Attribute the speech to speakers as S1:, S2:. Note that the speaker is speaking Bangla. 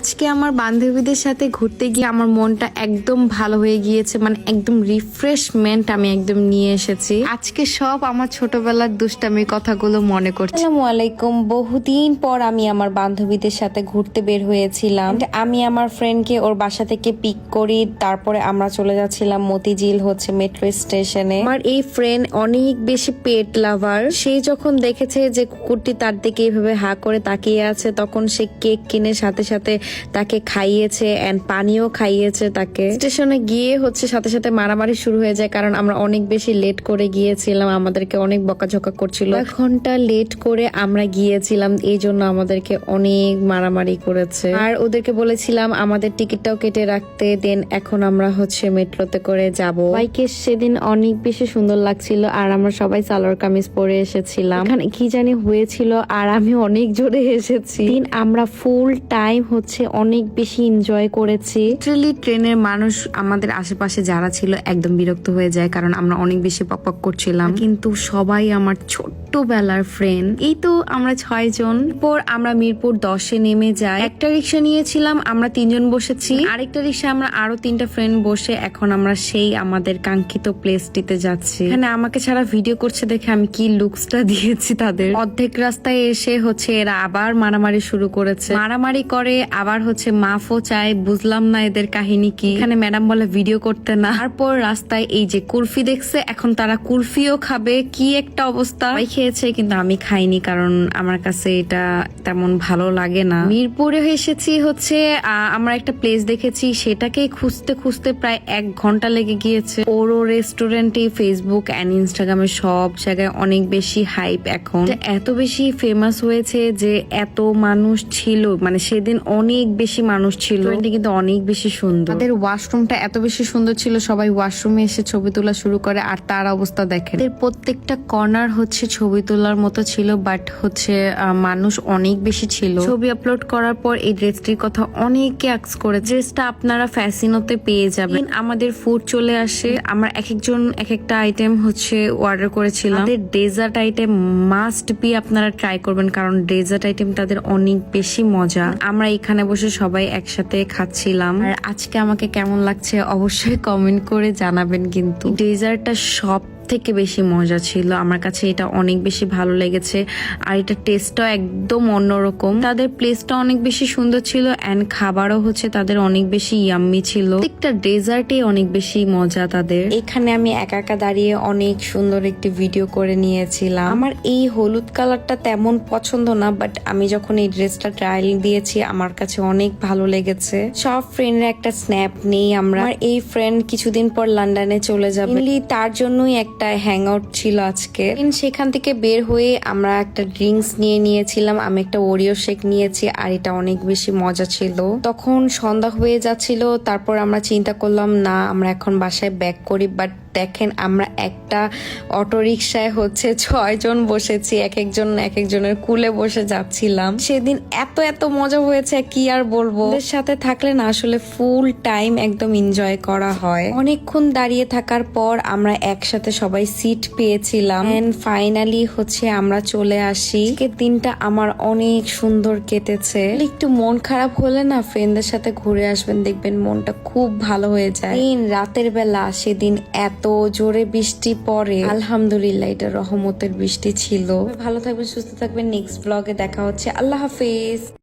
S1: আজকে আমার বান্ধবীদের সাথে ঘুরতে গিয়ে আমার মনটা একদম ভালো হয়ে গিয়েছে, মানে একদম রিফ্রেশমেন্ট আমি একদম নিয়ে এসেছি। আজকে সব আমার ছোটবেলার দুষ্টামির কথাগুলো মনে করছি। আসসালামু আলাইকুম। বহুদিন পর আমি আমার বান্ধবীদের সাথে ঘুরতে বের হয়েছিলাম। আমি আমার ফ্রেন্ডকে ওর বাসা থেকে পিক করি, তারপরে আমরা চলে যাচ্ছিলাম মতিঝিল মেট্রো স্টেশনে। আমার এই ফ্রেন্ড অনেক বেশি পেট লাভার। সে যখন দেখেছে যে কুকুরটি তার দিকে এইভাবে হা করে তাকিয়ে আছে, তখন সে কেক কিনে সাথে সাথে তাকে খাইয়েছে এন্ড পানিও খাইয়েছে তাকে। স্টেশনে গিয়ে সাথে সাথে মারামারি শুরু হয়ে যায়, কারণ আমরা অনেক বেশি লেট করে গিয়েছিলাম। আমাদেরকে অনেক বকাঝকা করছিল। 1 ঘন্টা লেট করে আমরা গিয়েছিলাম, এই জন্য আমাদেরকে অনেক মারামারি করেছে। আর ওদেরকে বলেছিলাম আমাদের টিকিটটাও কেটে রাখতে। দেন এখন আমরা মেট্রোতে করে যাব। বাইকে সেদিন অনেক বেশি সুন্দর লাগছিল, আর আমরা সবাই সালোয়ার কামিজ পরে এসেছিলাম। এখানে কি জানি হয়েছিল, আর আমি অনেক জোরে এসেছি। আমরা ফুল টাইম অনেক বেশি এনজয় করেছি। লিটারালি ট্রেনের মানুষ আমাদের আশেপাশে যারা ছিল একদম বিরক্ত হয়ে যায়, কারণ আমরা অনেক বেশি পক করছিলাম। কিন্তু সবাই আমার ছোট্টবেলার ফ্রেন্ড। এই তো আমরা 6 জন। পর আমরা মিরপুর 10-এ নেমে যাই। একটা রিক্সা নিয়েছিলাম, আমরা 3 জন বসেছি। আরেকটা রিক্সা আমরা আরো 3টা ফ্রেন্ড বসে এখন আমরা সেই আমাদের কাঙ্ক্ষিত প্লেসটিতে যাচ্ছি। এখানে আমাকে ছাড়া ভিডিও করছে দেখে আমি কি লুকসটা দিয়েছি তাদের। অর্ধেক রাস্তায় এসে এরা আবার মারামারি শুরু করেছে। মারামারি করে আবার মাফও চায়। বুঝলাম না এদের কাহিনী কি। এখানে ম্যাডাম বলে ভিডিও করতে না। তারপর রাস্তায় এই যে কুলফি দেখছে, এখন তারা কুলফিও খাবে। কি একটা অবস্থা। খেয়েছে কিন্তু আমি খাইনি, কারণ আমার কাছে এটা তেমন ভালো লাগে না। মিরপুরে এসেছি আমরা একটা প্লেস দেখেছি, সেটাকে খুঁজতে খুঁজতে প্রায় 1 ঘন্টা লেগে গিয়েছে। ওরো রেস্টুরেন্টে ফেসবুক এন্ড ইনস্টাগ্রামে সব জায়গায় অনেক বেশি হাইপ। এখন এত বেশি ফেমাস হয়েছে যে এত মানুষ ছিল, মানে সেদিন অনেক বেশি মানুষ ছিল। কিন্তু অনেক বেশি সুন্দর। তাদের ওয়াশরুমটা এত বেশি সুন্দর ছিল, সবাই ওয়াশরুমে এসে ছবি তোলা শুরু করে। আর তার অবস্থা দেখেন, প্রত্যেকটা কর্নার ছবি তোলার মতো ছিল, বাট মানুষ অনেক বেশি ছিল। ছবি আপলোড করার পর এই ড্রেসটির কথা অনেকে আস্ক করে। ড্রেসটা আপনারা ফ্যাশনোতে পেয়ে যাবেন। আমাদের ফুড চলে আসে, আমরা এক একজন এক একটা আইটেম অর্ডার করেছিলাম। ডেজার্ট আইটেম মাস্ট বি আপনারা ট্রাই করবেন, কারণ ডেজার্ট আইটেম তাদের অনেক বেশি মজা। আমরা এখানে বসে সবাই একসাথে খাচ্ছিলাম। আর আজকে আমাকে কেমন লাগছে অবশ্যই কমেন্ট করে জানাবেন। কিন্তু ডেজার্টটা সব থেকে বেশি মজা ছিল। আমার কাছে এটা অনেক বেশি ভালো লেগেছে, আর এটা টেস্টটাও একদম অন্যরকম। তাদের প্লেসটা অনেক বেশি সুন্দর ছিল এন্ড খাবারও তাদের অনেক বেশি ইয়াম্মি ছিল। একটা ডেজার্টে অনেক বেশি মজা তাদের। এখানে আমি একা একা দাঁড়িয়ে অনেক সুন্দর একটি ভিডিও করে নিয়েছিলাম। আমার এই হলুদ কালারটা তেমন পছন্দ না, বাট আমি যখন এই ড্রেসটা ট্রায়াল দিয়েছি আমার কাছে অনেক ভালো লেগেছে। সব ফ্রেন্ডরা একটা স্ন্যাপ নেই আমরা। এই ফ্রেন্ড কিছুদিন পর লন্ডনে চলে যাবে, তার জন্যই একটা হ্যাং আউট ছিল আজকে। সেখান থেকে বের হয়ে আমরা একটা ড্রিঙ্কস নিয়েছিলাম। আমি একটা ওরিও শেক নিয়েছি, আর এটা অনেক বেশি মজা ছিল। তখন সন্ধ্যা হয়ে যাচ্ছিল, তারপর আমরা চিন্তা করলাম না আমরা এখন বাসায় ব্যাক করি। বাট দেখেন, আমরা একটা অটো রিক্সায় 6 জন বসেছি, এক একজনের কুলে বসে যাচ্ছিলাম। সেদিন এত মজা হয়েছে কি আর বলবো। ওদের সাথে থাকলে না আসলে ফুল টাইম একদম এনজয় করা হয়। অনেকক্ষণ দাঁড়িয়ে থাকার পর আমরা একসাথে সবাই সিট পেয়েছিলাম। এন্ড ফাইনালি আমরা চলে আসি। দিনটা আমার অনেক সুন্দর কেটেছে। একটু মন খারাপ হলে না ফ্রেন্ডদের সাথে ঘুরে আসবেন, দেখবেন মনটা খুব ভালো হয়ে যায়। রাতের বেলা সেদিন এত জোরে বৃষ্টি পড়ে, আলহামদুলিল্লাহ এটা রহমতের বৃষ্টি ছিল। ভালো থাকবেন, সুস্থ থাকবেন। নেক্সট ব্লগে দেখা হচ্ছে। আল্লাহ হাফেজ।